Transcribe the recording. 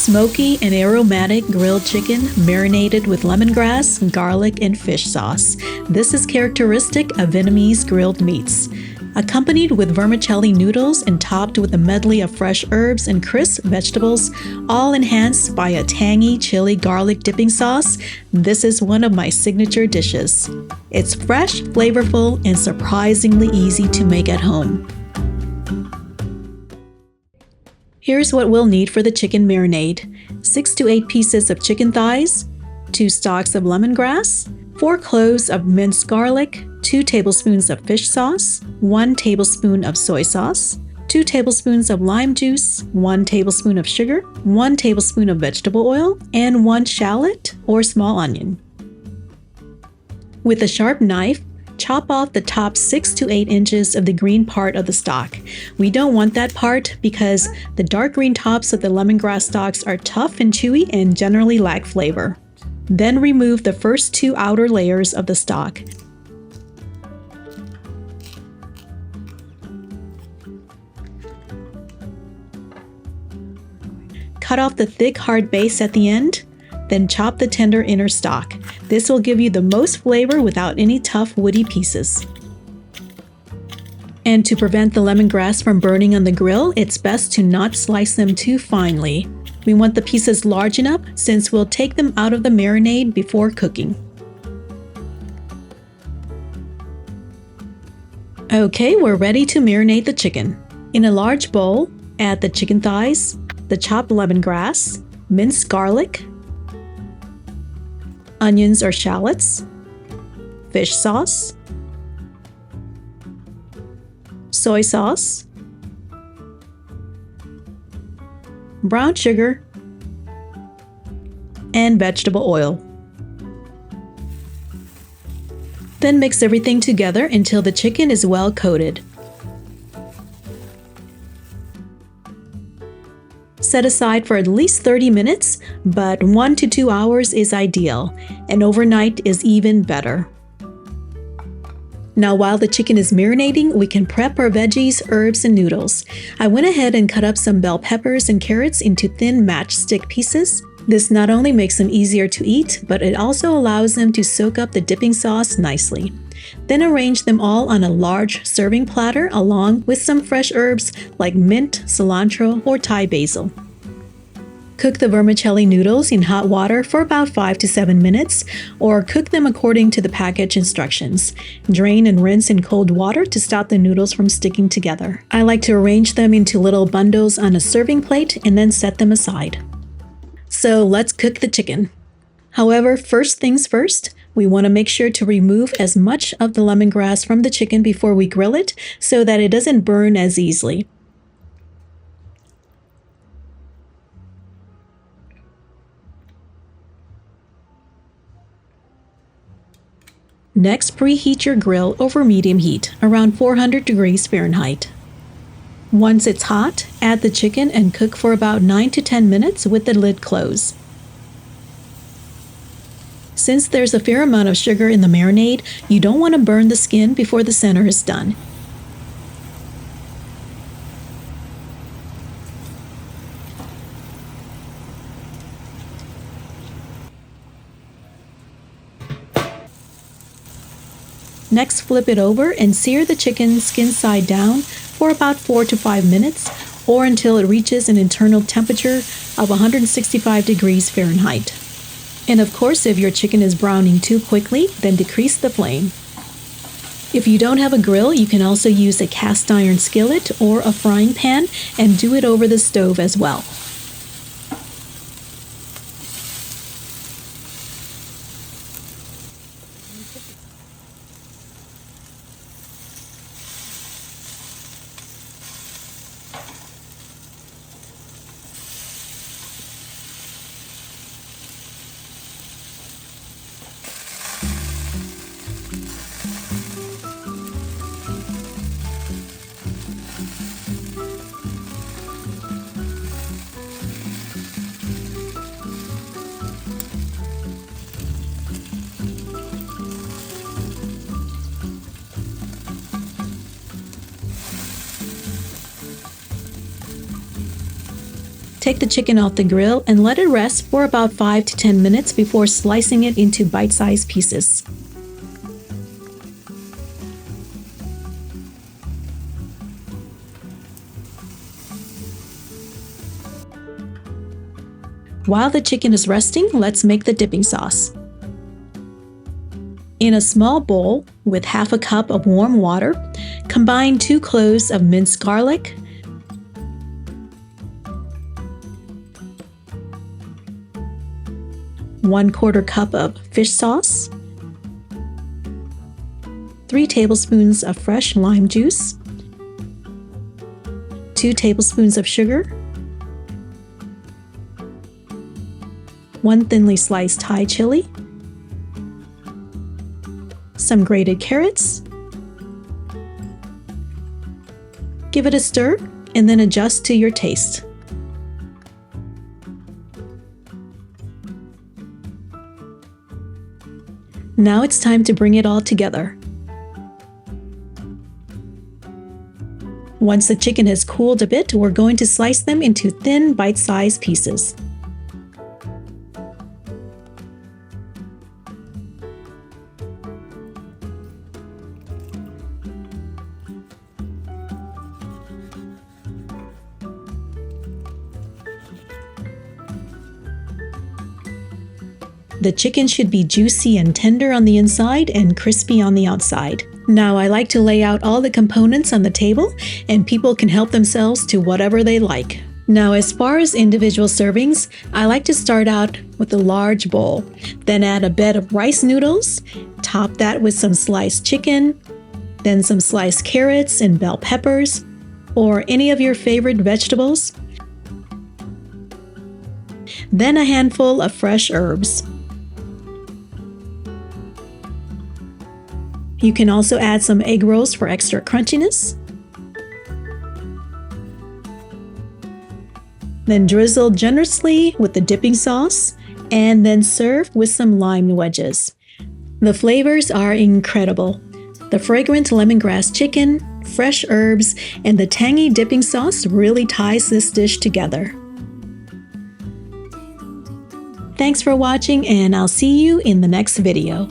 Smoky and aromatic grilled chicken marinated with lemongrass, garlic, and fish sauce. This is characteristic of Vietnamese grilled meats. Accompanied with vermicelli noodles and topped with a medley of fresh herbs and crisp vegetables, all enhanced by a tangy chili garlic dipping sauce, this is one of my signature dishes. It's fresh, flavorful, and surprisingly easy to make at home. Here's what we'll need for the chicken marinade: 6 to 8 pieces of chicken thighs, 2 stalks of lemongrass, 4 cloves of minced garlic, 2 tablespoons of fish sauce, 1 tablespoon of soy sauce, 2 tablespoons of lime juice, 1 tablespoon of sugar, 1 tablespoon of vegetable oil, and 1 shallot or small onion. With a sharp knife, chop off the top 6 to 8 inches of the green part of the stalk. We don't want that part because the dark green tops of the lemongrass stalks are tough and chewy and generally lack flavor. Then remove the first 2 outer layers of the stalk. Cut off the thick, hard base at the end, then chop the tender inner stalk. This will give you the most flavor without any tough, woody pieces. And to prevent the lemongrass from burning on the grill, it's best to not slice them too finely. We want the pieces large enough since we'll take them out of the marinade before cooking. Okay, we're ready to marinate the chicken. In a large bowl, add the chicken thighs, the chopped lemongrass, minced garlic, onions or shallots, fish sauce, soy sauce, brown sugar, and vegetable oil. Then mix everything together until the chicken is well coated. Set aside for at least 30 minutes, but 1 to 2 hours is ideal, and overnight is even better. Now while the chicken is marinating, we can prep our veggies, herbs, and noodles. I went ahead and cut up some bell peppers and carrots into thin matchstick pieces. This not only makes them easier to eat, but it also allows them to soak up the dipping sauce nicely. Then arrange them all on a large serving platter along with some fresh herbs like mint, cilantro, or Thai basil. Cook the vermicelli noodles in hot water for about 5 to 7 minutes, or cook them according to the package instructions. Drain and rinse in cold water to stop the noodles from sticking together. I like to arrange them into little bundles on a serving plate and then set them aside. So let's cook the chicken. However, first things first, we want to make sure to remove as much of the lemongrass from the chicken before we grill it so that it doesn't burn as easily. Next, preheat your grill over medium heat, around 400 degrees Fahrenheit. Once it's hot, add the chicken and cook for about 9 to 10 minutes with the lid closed. Since there's a fair amount of sugar in the marinade, you don't want to burn the skin before the center is done. Next, flip it over and sear the chicken skin side down for about 4 to 5 minutes or until it reaches an internal temperature of 165 degrees Fahrenheit. And of course, if your chicken is browning too quickly, then decrease the flame. If you don't have a grill, you can also use a cast iron skillet or a frying pan and do it over the stove as well. Take the chicken off the grill and let it rest for about 5 to 10 minutes before slicing it into bite-sized pieces. While the chicken is resting, let's make the dipping sauce. In a small bowl with half a cup of warm water, combine 2 cloves of minced garlic, 1/4 cup of fish sauce, 3 tablespoons of fresh lime juice, 2 tablespoons of sugar, 1 thinly sliced Thai chili, some grated carrots. Give it a stir and then adjust to your taste. Now it's time to bring it all together. Once the chicken has cooled a bit, we're going to slice them into thin bite-sized pieces. The chicken should be juicy and tender on the inside and crispy on the outside. Now I like to lay out all the components on the table, and people can help themselves to whatever they like. Now as far as individual servings, I like to start out with a large bowl, then add a bed of rice noodles, top that with some sliced chicken, then some sliced carrots and bell peppers, or any of your favorite vegetables, then a handful of fresh herbs. You can also add some egg rolls for extra crunchiness. Then drizzle generously with the dipping sauce and then serve with some lime wedges. The flavors are incredible. The fragrant lemongrass chicken, fresh herbs, and the tangy dipping sauce really ties this dish together. Thanks for watching, and I'll see you in the next video.